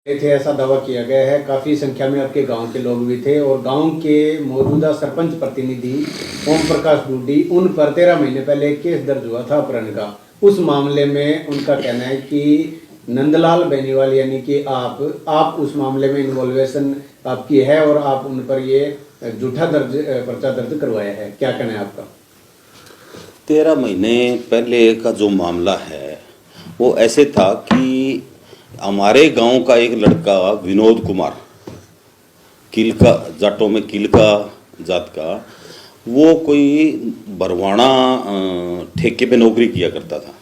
थे, ऐसा दावा किया गया है। काफ़ी संख्या में आपके गांव के लोग भी थे और गांव के मौजूदा सरपंच प्रतिनिधि ओम प्रकाश डूडी, उन पर 13 महीने पहले एक केस दर्ज हुआ था अपहरण का। उस मामले में उनका कहना है कि नंदलाल बेनीवाल यानी कि आप उस मामले में इन्वॉल्वेशन आपकी है और आप उन पर ये झूठा पर्चा दर्ज करवाया है। क्या कहना है आपका? 13 महीने पहले का जो मामला है वो ऐसे था कि हमारे गांव का एक लड़का विनोद कुमार, किलका जाटों में किलका जात का, वो कोई बरवाना ठेके पे नौकरी किया करता था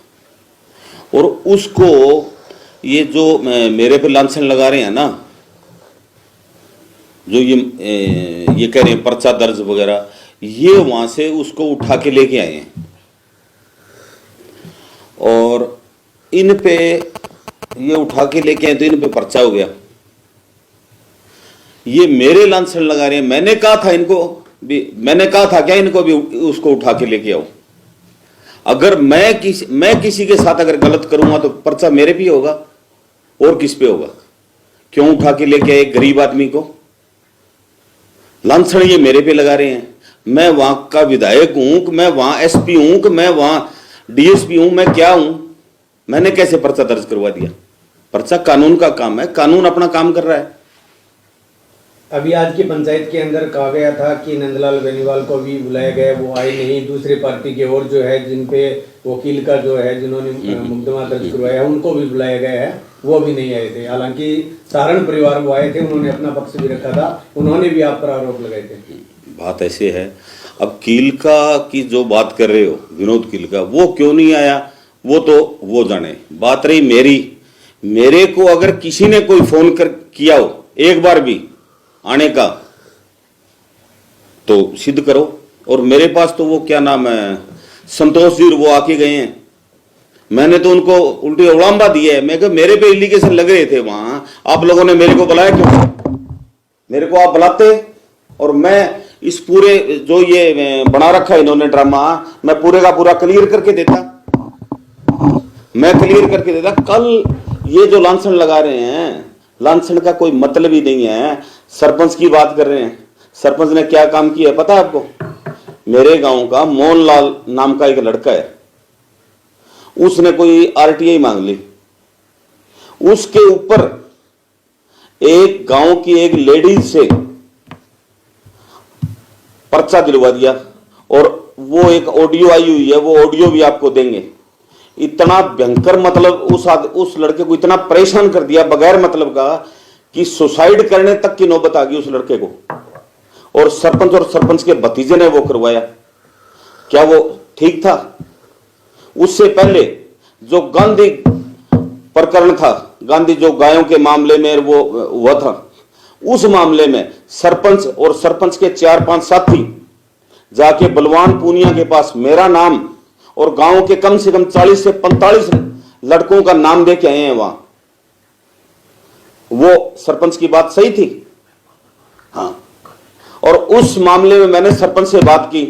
और उसको ये जो मेरे पे लांछन लगा रहे हैं ना, जो ये कह रहे हैं पर्चा दर्ज वगैरह, ये वहां से उसको उठा के लेके आए हैं और इन पे ये उठा के लेके आए तो इन पे पर्चा हो गया। ये मेरे लांछन लगा रहे हैं। मैंने कहा था इनको भी, मैंने कहा था क्या इनको भी उसको उठा के लेके आओ। अगर मैं किसी के साथ अगर गलत करूंगा तो पर्चा मेरे पे होगा और किस पे होगा? क्यों उठा के लेके आए गरीब आदमी को? लांछन ये मेरे पे लगा रहे हैं। मैं वहां का विधायक हूं कि मैं वहां एसपी हूं कि मैं वहां डीएसपी हूं? मैं क्या हूं? मैंने कैसे पर्चा दर्ज करवा दिया? पर्चा कानून का काम है, कानून अपना काम कर रहा है। अभी आज की पंचायत के अंदर कहा गया था कि नंदलाल बेनीवाल को भी बुलाया गया, वो आए नहीं। दूसरे पार्टी के और जो है जिन पे वकील का जो है जिन्होंने मुकदमा दर्ज करवाया उनको भी बुलाया गया है, वो भी नहीं आए थे। हालांकि सारण परिवार वो आए थे, उन्होंने अपना पक्ष भी रखा था, उन्होंने भी आप पर आरोप लगाए थे। बात ऐसे है, अब कीलका की जो बात कर रहे हो, विनोद कीलका, वो क्यों नहीं आया वो तो वो जाने। बात रही मेरे को अगर किसी ने कोई फोन कर किया हो एक बार भी आने का तो सिद्ध करो। और मेरे पास तो वो क्या नाम है, संतोष जी, वो आके गए हैं। मैंने तो उनको उल्टी उड़ाम्बा दिया है। मैं कहा मेरे पे एलिगेशन लग रहे थे वहां, आप लोगों ने मेरे को बुलाया क्यों? मेरे को आप बुलाते और मैं इस पूरे जो ये बना रखा है इन्होंने ड्रामा, मैं पूरे का पूरा क्लियर करके देता। कल ये जो लांछन लगा रहे हैं, लांछन का कोई मतलब ही नहीं है। सरपंच की बात कर रहे हैं। सरपंच ने क्या काम किया है पता है आपको? मेरे गांव का मोहनलाल नाम का एक लड़का है, उसने कोई आरटीआई मांग ली, उसके ऊपर एक गांव की एक लेडीज से पर्चा दिलवा दिया और वो एक ऑडियो आई हुई है, वो ऑडियो भी आपको देंगे। इतना भयंकर, मतलब उस लड़के को इतना परेशान कर दिया बगैर मतलब का कि सुसाइड करने तक की नौबत आ गई उस लड़के को। और सरपंच के भतीजे ने वो करवाया। क्या वो ठीक था? उससे पहले जो गांधी प्रकरण था, गांधी जो गायों के मामले में वो हुआ था, उस मामले में सरपंच और सरपंच के 4-5 साथी जाके बलवान पूनिया के पास मेरा नाम और गांव के कम से कम 40 से 45 लड़कों का नाम दे के आए हैं वहां। वो सरपंच की बात सही थी? हाँ। और उस मामले में मैंने सरपंच से बात की।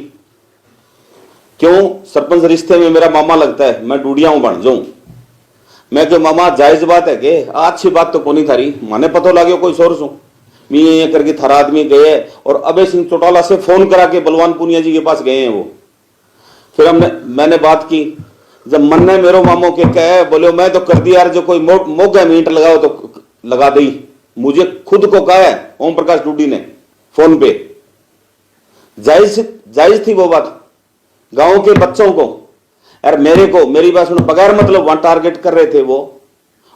क्यों? सरपंच रिश्ते में मेरा मामा लगता है, मैं डूडिया हूं बन जाऊं। मैं कह मामा जायज बात है के? अच्छी बात तो कोनी थारी, माने पतो लाग्यो कोई सोर्स हूं मैं ये करके थारा आदमी गए और अभय सिंह चौटाला से फोन करा के बलवान पूनिया जी के पास गए हैं वो। फिर मैंने बात की। जब मन ने मेरो मामो के कहे, बोले मैं तो कर दिया यार, जो कोई मोगा मीट लगाओ तो लगा दी। मुझे खुद को कहा है ओम प्रकाश डूडी ने फोन पे। जायज थी वो बात गांव के बच्चों को। यार मेरी बात सुनो, बगैर मतलब वहां टारगेट कर रहे थे वो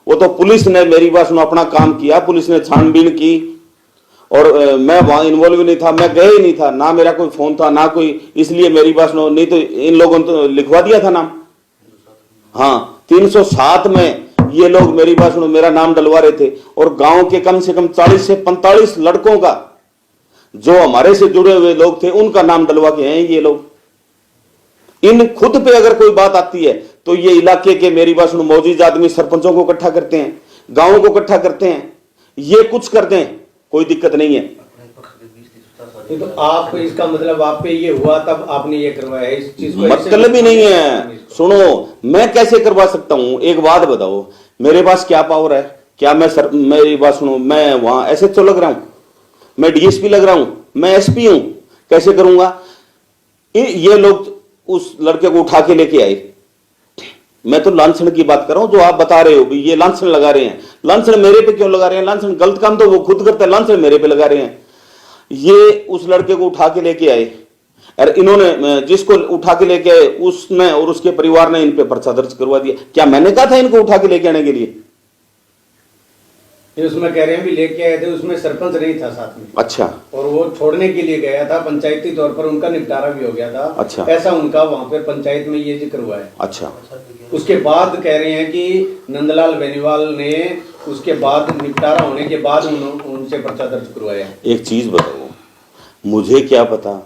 तो पुलिस ने मेरी बात सुनो अपना काम किया, पुलिस ने छानबीन की और मैं वहां इन्वॉल्व नहीं था, मैं गया ही नहीं था, ना मेरा कोई फोन था ना कोई, इसलिए मेरी बात सुनो, नहीं तो इन लोगों ने तो लिखवा दिया था नाम। हाँ, 307 में ये लोग मेरी बात सुनो मेरा नाम डलवा रहे थे और गांव के कम से कम 40 से 45 लड़कों का जो हमारे से जुड़े हुए लोग थे उनका नाम डलवा के हैं ये लोग। इन खुद पे अगर कोई बात आती है तो ये इलाके के मेरी बात सुनो मौजूद आदमी सरपंचों को इकट्ठा करते हैं, गांवों को इकट्ठा करते हैं, ये कुछ करते हैं, कोई दिक्कत नहीं है। तो आप इसका मतलब आप पे ये हुआ तब आपने ये करवाया, इस चीज को मतलब ही नहीं है। सुनो, मैं कैसे करवा सकता हूं? एक बात बताओ, मेरे पास क्या पावर है? क्या मैं मेरी बात सुनो, मैं वहां एसएचओ लग रहा हूं, मैं डीएसपी लग रहा हूं, मैं एसपी हूं, कैसे करूंगा? ये लोग उस लड़के को उठा के लेके आए। मैं तो लांछन की बात कर रहा हूं, जो आप बता रहे हो भी ये लांछन लगा रहे हैं। लांछन मेरे पे क्यों लगा रहे हैं? लांछन गलत काम तो वो खुद करते हैं, लांछन मेरे पे लगा रहे हैं। ये उस लड़के को उठा के लेके आए और इन्होंने जिसको उठा के लेके आए उसने और उसके परिवार ने इन पे पर्चा दर्ज करवा दिया। क्या मैंने कहा था इनको उठा के लेके आने के लिए? ये उसमें कह रहे हैं भी लेके आए थे, उसमें सरपंच नहीं था साथ में। अच्छा। और वो छोड़ने के लिए गया था, पंचायती तौर पर उनका निपटारा भी हो गया था। अच्छा। ऐसा उनका वहां पर पंचायत में ये जिक्र हुआ है। अच्छा। उसके बाद कह रहे हैं कि नंदलाल बेनीवाल ने उसके बाद निपटारा होने के बाद उनसे पर्चा दर्ज करवाया। एक चीज बताओ, मुझे क्या पता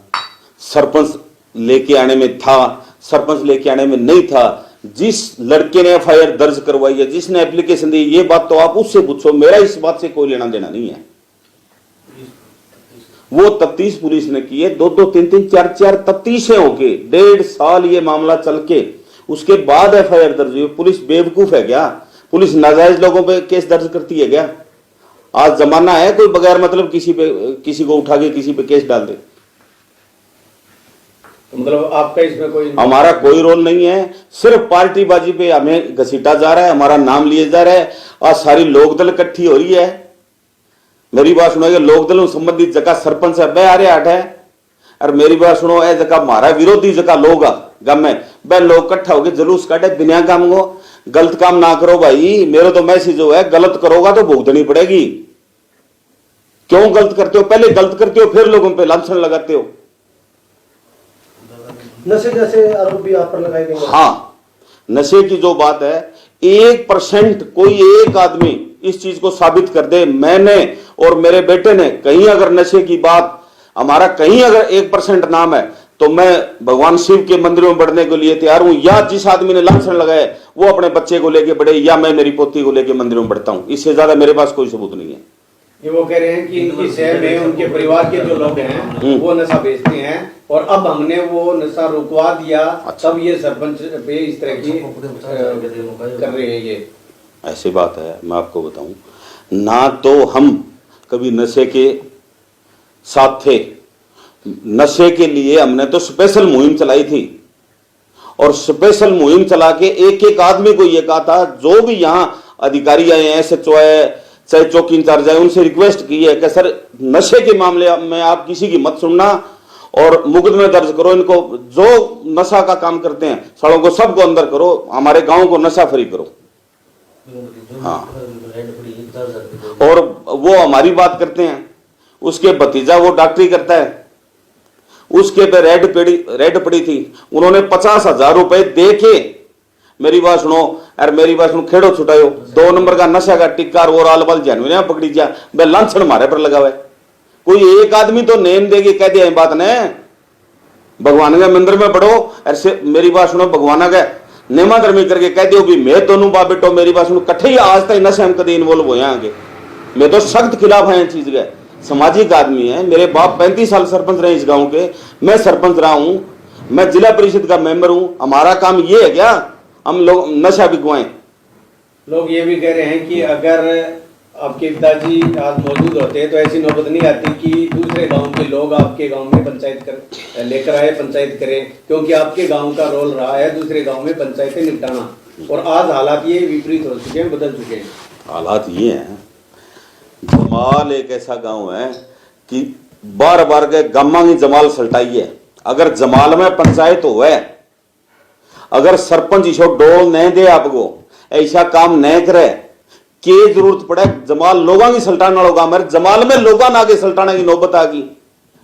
सरपंच लेके आने में था, सरपंच लेके आने में नहीं था। जिस लड़के ने एफआईआर दर्ज करवाई है, जिसने एप्लीकेशन दी, ये बात तो आप उससे पूछो, मेरा इस बात से कोई लेना देना नहीं है। वो तफ्तीश पुलिस ने की है, 2-2, 3-3, 4-4 तफ्तीशें होके 1.5 साल ये मामला चल के उसके बाद एफआईआर दर्ज हुई। पुलिस बेवकूफ है क्या? पुलिस नाजायज लोगों पे केस दर्ज करती है क्या? आज जमाना है कोई बगैर मतलब किसी को उठा के किसी पे केस डाल दे? तो मतलब आपका इसमें कोई, हमारा कोई रोल नहीं है। सिर्फ पार्टीबाजी पे हमें घसीटा जा रहा है, हमारा नाम लिए जा रहा है। आज सारी लोकदल इकट्ठी हो रही है। मेरी बात सुनो, लोकदल संबंधित जगह सरपंच है बे आ रहे हट है। और मेरी बात सुनो, ए जगह हमारा विरोधी जगह लोग गम है बे, लोग इकट्ठा होकर जुलूस काटे बिना काम को। गलत काम ना करो भाई, मेरा तो मैसेज जो है, गलत करोगा तो भुगतनी पड़ेगी। क्यों गलत करते हो? पहले गलत करते हो फिर लोगों पे लांछन लगाते हो। नशे जैसे आरोप भी आप पर लगाए गए। हाँ, नशे की जो बात है, 1% कोई एक आदमी इस चीज को साबित कर दे, मैंने और मेरे बेटे ने कहीं अगर नशे की बात, हमारा कहीं अगर 1% नाम है, तो मैं भगवान शिव के मंदिरों में बढ़ने के लिए तैयार हूं। या जिस आदमी ने लांछन लगाए वो अपने बच्चे को लेके बढ़े, या मैं मेरी पोती को लेके मंदिरों में बढ़ता हूं। इससे ज्यादा मेरे पास कोई सबूत नहीं है। ये वो कह रहे हैं कि इनकी शहर में उनके परिवार के जो लोग हैं वो नशा बेचते हैं और अब हमने वो नशा रुकवा दिया। अच्छा। तब ये सरपंच पे इस तरह की कर रहे हैं। ये ऐसी बात है, मैं आपको बताऊं ना, तो हम कभी नशे के साथ थे। नशे के लिए हमने तो स्पेशल मुहिम चलाई थी और स्पेशल मुहिम चला के एक एक आदमी को ये कहा था, जो भी यहाँ अधिकारी आए हैं, एसएचओ है, चाहे चौकी इंचार्ज है, उनसे रिक्वेस्ट की है कि सर नशे के मामले में आप किसी की मत सुनना और मुकदमे दर्ज करो। इनको जो नशा का काम करते हैं सालों को सबको अंदर करो, हमारे गांव को नशा फ्री करो। हाँ, और वो हमारी बात करते हैं, उसके भतीजा वो डॉक्टरी करता है, उसके पे रेड पड़ी थी। उन्होंने 50,000 रुपए दे के, मेरी बात सुनो यार, मेरी बात सुनो, खेड़ो छुटायो 2 नंबर का नशा का टिक्का और आल बल जानवी पकड़ी जा, बे लांछन मारे पर लगा हुआ है। कोई एक आदमी तो नेम देके कह दिया बात ने, भगवान के मंदिर में पढ़ो, ऐसे मेरी बात सुनो, भगवान का नेमा धर्मी करके कह दियो भी मैं दोनों बाप बेटो, मेरी बात सुनो, कट्ठे ही आज तक नशे में कभी इन्वॉल्व हो आगे। मैं तो सख्त खिलाफ है चीज के, सामाजिक आदमी है। मेरे बाप 35 साल सरपंच रहे इस गांव के, मैं सरपंच रहा हूं, मैं जिला परिषद का मेंबर हूं। हमारा काम ये है क्या हम लोग नशा बिकवाएं? लोग ये भी कह रहे हैं कि अगर आपके पिताजी आज मौजूद होते तो ऐसी नौबत नहीं आती कि दूसरे गांव के लोग आपके गांव में पंचायत कर लेकर आए, पंचायत करें, क्योंकि आपके गांव का रोल रहा है दूसरे गांव में पंचायतें निपटाना। और आज हालात ये विपरीत हो चुके हैं, बदल चुके हैं। हालात ये हैं, जमाल एक ऐसा गांव है कि बार बार के गम्मा की जमाल सल्टाई है। अगर जमाल में पंचायत हो है, अगर सरपंच इसो डोल नहीं दे, आपको ऐसा काम नहीं करे के जरूरत पड़े, जमाल लोगों की सल्टाने वालों गांव में, जमाल में लोगों आगे सल्टाने की नौबत आ गई,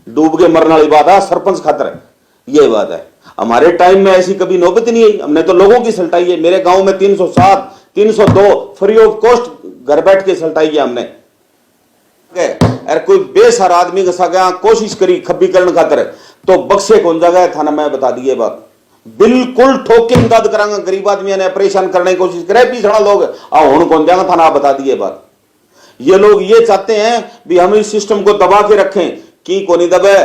डूब के मरने वाली बात है सरपंच खातर है। ये बात है, हमारे टाइम में ऐसी कभी नौबत नहीं आई, हमने तो लोगों की सल्टाई है। मेरे गांव में 307, 302 फ्री ऑफ कॉस्ट घर बैठ के सल्टाई है हमने। अरे कोई बेसहारा आदमी का कोशिश करी खब्बीकरण खातर तो बक्से कौन जगह थाना में बता दिए बात, बिल्कुल ठोक के इमदाद करांगा। गरीब आदमी ने परेशान करने की कोशिश करे, पीछड़ा लोग हूं कौन जाएगा थाना, बता दिए बात। ये लोग ये चाहते हैं भी हम इस सिस्टम को दबा के रखें कि कोनी दबे,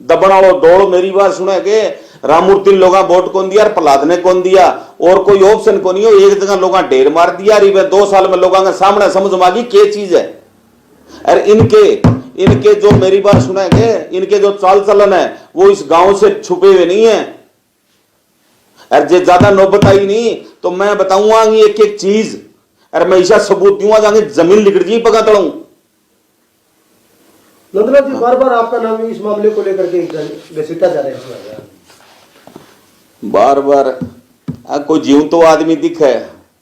दबना वालों दौड़। मेरी बात सुने के रामूर्ति लोग वोट कौन दिया, प्रहलाद ने कौन दिया, और कोई ऑप्शन को नहीं हो। एक जगह लोग ढेर मार दिया रही 2 साल में लोगों के सामने समझ मांगी क्या चीज है। अरे इनके जो मेरी बात सुनेंगे, इनके जो चाल चलन है वो इस गांव से छुपे हुए नहीं है। अरे जे ज्यादा नौबत आई नहीं तो मैं बताऊंगा एक एक चीज। अरे मैं ऐसा सबूत दूंगा जाके जमीन लिकड़ जी पका तड़ू। नंदलाल जी, बार बार आपका नाम इस मामले को लेकर के घसीटा जा रहा है। बार बार कोई जीव तो आदमी दिखे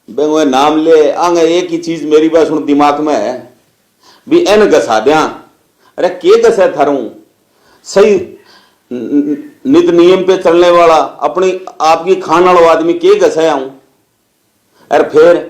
बे नाम ले आगे। एक ही चीज मेरी बात सुन दिमाग में है भी एन घसा दिया। अरे के घसा थारू सही नित नियम पे चलने वाला अपनी आपकी खान वाला आदमी के घसा हूं। अरे फिर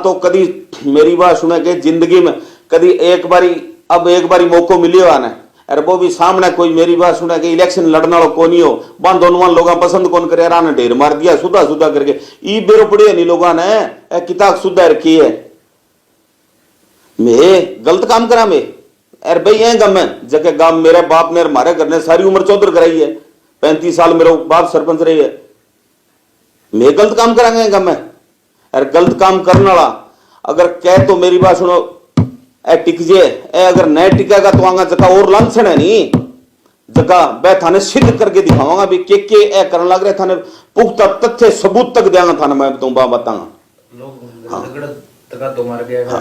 तो कदी मेरी बात सुने के जिंदगी में कदी एक बारी मौको मिलियो आने। अरे वो भी सामने कोई मेरी बात सुने के इलेक्शन लड़ने वाला को नहीं हो बन दोनों लोग पसंद कौन करे। ने ढेर मार दिया सुधा करके ई बेरो पड़े नहीं लोगों ने किताब सुधा रखी है। मैं गलत काम करा मैं। अरे भाई ये गम है जगह गांव मेरे बाप ने हमारे घर ने सारी उम्र चौधर कराई है। 35 साल मेरा बाप सरपंच रही है। मैं गलत काम करांगे गम है। अरे गलत काम करने वाला अगर कह तो मेरी बात सुनो ए टिक जे ए अगर नहीं टिकेगा तो आगा जगह और लांछन है नहीं जगह मैं थाने सिद्ध करके दिखाऊंगा भी के ए करने लग रहे थाने पुख्ता तथ्य सबूत तक देंगा थाने मैं तुम बताऊंगा। तो मार गया।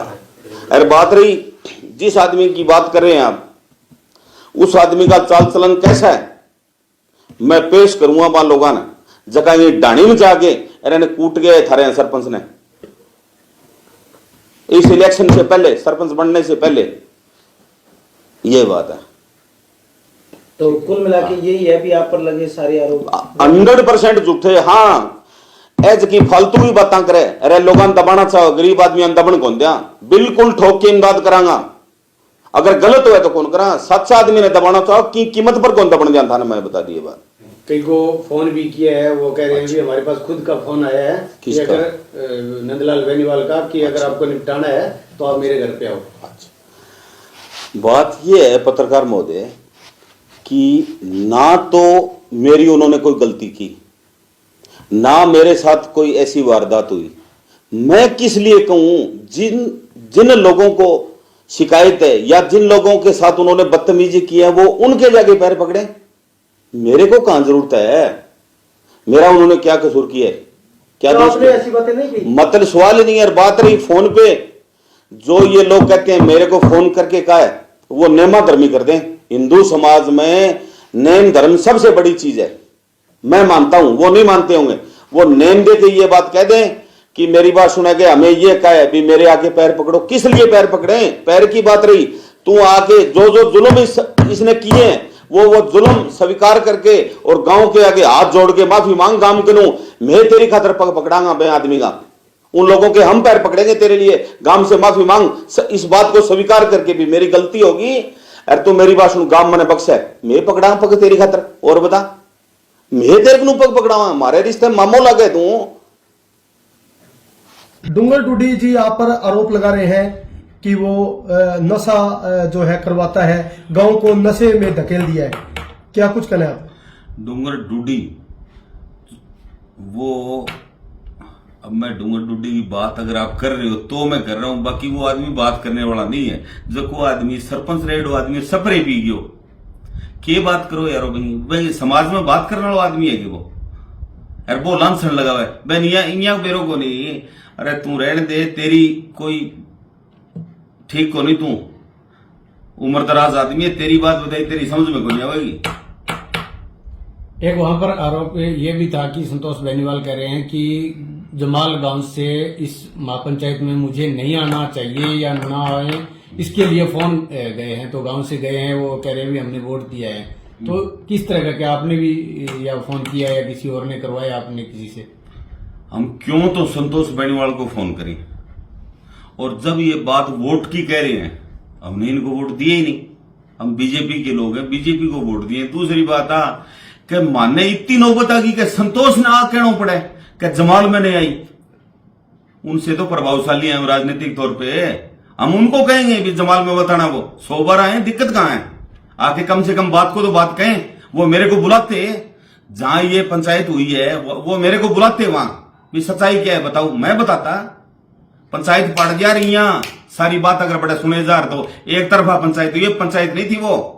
अरे बात रही जिस आदमी की बात कर रहे हैं आप उस आदमी का चाल चलन कैसा है मैं पेश करूंगा वहां लोगों ने जगह ये डाणी में जाके अरे कूट गए थारे सरपंच ने इस इलेक्शन से पहले सरपंच बनने से पहले। ये बात है। तो कुल मिला के यही है भी आप पर लगे सारे आरोप 100% झूठे। हाँ एज की फालतू भी बातें करे। अरे लोगों ने दबाना चाहो गरीब आदमी दबन कौन दिया बिल्कुल ठोक के इमदाद करांगा। अगर गलत हुआ तो कौन करा। सच्चा आदमी ने दबाना चाहो की कीमत पर कौन दबन दिया था ना मैं बता दी बात। कई को फोन भी किया है वो कह रहे हैं भी हमारे पास खुद का फोन आया है कि किसका? अगर नंदलाल बेनीवाल का कि अगर आपको निपटाना है तो आप मेरे घर पे आओ। बात यह है पत्रकार महोदय कि ना तो मेरी उन्होंने कोई गलती की ना मेरे साथ कोई ऐसी वारदात हुई। मैं किस लिए कहूं जिन लोगों को शिकायत है या जिन लोगों के साथ उन्होंने बदतमीजी की है वो उनके जाके पैर पकड़े। मेरे को कहां जरूरत है। मेरा उन्होंने क्या कसूर किया है क्या तो दोष आपने किया? ऐसी बातें नहीं की। मतलब सवाल ही नहीं है। बात रही फोन पे जो ये लोग कहते हैं मेरे को फोन करके कहा है वो नेमा धर्मी कर दें। हिंदू समाज में नेम धर्म सबसे बड़ी चीज है। मैं मानता हूं वो नहीं मानते होंगे। वो नेम दे के ये बात कह दें कि मेरी बात सुना के हमें ये कहा है भी मेरे आके पैर पकड़ो। किस लिए पैर पकड़े? पैर की बात रही तू आके जो जुल्म इसने किए हैं वो जुल्म स्वीकार करके और गांव के आगे हाथ जोड़ के माफी मांग गांव के मैं तेरी खातर पकड़ांगा बे आदमी का। उन लोगों के हम पैर पकड़ेंगे तेरे लिए। गांव से माफी मांग इस बात को स्वीकार करके भी मेरी गलती होगी। अरे तू मेरी बात सुन गांव मैंने बख्शा है मैं पकड़ा पक तेरी खातर और बता मैं तेरे को पग पकड़ावा हमारे रिश्ते मामो लगे तू। डूंगर डूडी जी आप पर आरोप लगा रहे हैं कि वो नशा जो है करवाता है गांव को नशे में धकेल दिया है। क्या कुछ कहना है आप? डूंगर डूडी वो अब मैं डूंगर डूडी की बात अगर आप कर रहे हो तो मैं कर रहा हूं। बाकी वो आदमी बात करने वाला नहीं है। जो को आदमी सरपंच रेड वो आदमी सपरे पी गयो के बात करो यारो भाई समाज में बात करने वाला आदमी है कि वो यार वो लांछन लगा हुआ है बहन इया बेरो को नहीं। अरे तू रहने दे तेरी कोई ठीक को नहीं। तू उम्र दराज आदमी है तेरी बात बताई तेरी समझ में कोई नहीं आएगी। एक वहां पर आरोप ये भी था कि संतोष बेनीवाल कह रहे हैं कि जमाल गांव से इस महापंचायत में मुझे नहीं आना चाहिए या ना आए इसके लिए फोन गए हैं। तो गांव से गए हैं वो कह रहे हैं भी हमने वोट दिया है। तो किस तरह का क्या आपने भी या फोन किया या किसी और ने करवाया आपने किसी से? हम क्यों तो संतोष बेनीवाल को फोन करें और जब ये बात वोट की कह रहे हैं हमने इनको वोट दिए ही नहीं। हम बीजेपी के लोग हैं बीजेपी को वोट दिए। दूसरी बात आ कि माने इतनी नौबत आ गई कि संतोष ने आ कहना पड़े कि जमाल में नहीं आई। उनसे तो प्रभावशाली है राजनीतिक तौर पे। हम उनको कहेंगे भी जमाल में बताना वो 100 बार आए दिक्कत कहां है। आके कम से कम बात को तो बात कहें। वो मेरे को बुलाते जहां ये पंचायत हुई है वो मेरे को बुलाते वहां भी सच्चाई क्या है बताओ, मैं बताता। पंचायत पड़ जा रही यहाँ सारी बात अगर बड़े सुने जा तो एक तरफा पंचायत, ये पंचायत नहीं थी, वो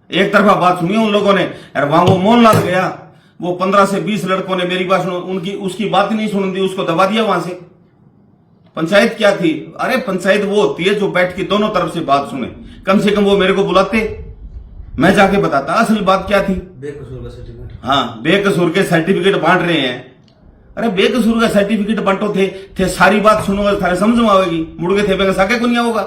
एक तरफा बात सुनी उन लोगों ने। अरे वहां वो मोहनलाल गया, वो 15 से 20 लड़कों ने मेरी बात उनकी उसकी बात ही नहीं सुन दी, उसको दबा दिया वहां से। पंचायत क्या थी? अरे पंचायत वो होती है जो बैठ के दोनों तरफ से बात सुने। कम से कम वो मेरे को बुलाते, मैं जाके बताता असल बात क्या थी। बेकसूर का सर्टिफिकेट, हाँ, बेकसूर के सर्टिफिकेट बांट रहे हैं। अरे बेकसूर का सर्टिफिकेट बांटो थे सारी बात सुनो, थारे समझ में आवेगी। मुड़ के थे बेंगे साके को नहीं होगा।